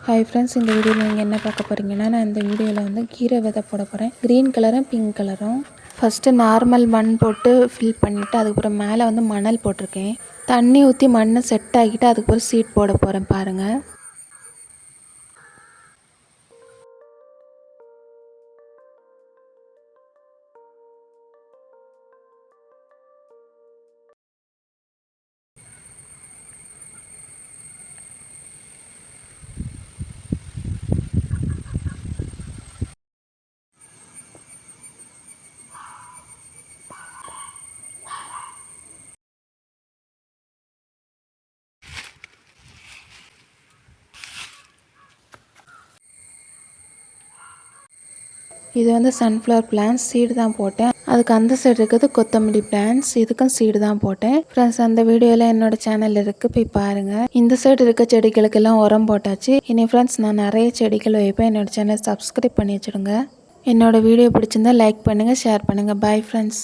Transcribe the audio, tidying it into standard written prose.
Hi friends, இந்த வீடியோவில் நீங்கள் என்ன பார்க்க போகிறீங்கன்னா, நான் இந்த வீடியோவில் வந்து கீரை விதை போட போகிறேன். க்ரீன் கலரும் பிங்க் கலரும். ஃபஸ்ட்டு நார்மல் மண் போட்டு ஃபில் பண்ணிவிட்டு அதுக்கப்புறம் மேலே வந்து மணல் போட்டிருக்கேன். தண்ணி ஊற்றி மண் செட் ஆகிட்டு அதுக்கப்புறம் சீட் போட போகிறேன் பாருங்கள். இது வந்து சன்ஃப்ளவர் பிளான்ஸ் சீடு தான் போட்டேன். அதுக்கு அந்த சைடு இருக்கிறது கொத்தமல்லி பிளான்ஸ், இதுக்கும் சீடு தான் போட்டேன். ஃப்ரெண்ட்ஸ், அந்த வீடியோவில் என்னோட சேனல் இருக்குது, போய் பாருங்கள். இந்த சைடு இருக்க செடிகளுக்கெல்லாம் உரம் போட்டாச்சு. இனி ஃப்ரெண்ட்ஸ், நான் நிறைய செடிகள் வைப்பேன். என்னோட சேனல் சப்ஸ்கிரைப் பண்ணி வச்சுடுங்க. என்னோட வீடியோ பிடிச்சிருந்தா லைக் பண்ணுங்கள், ஷேர் பண்ணுங்கள். Bye friends.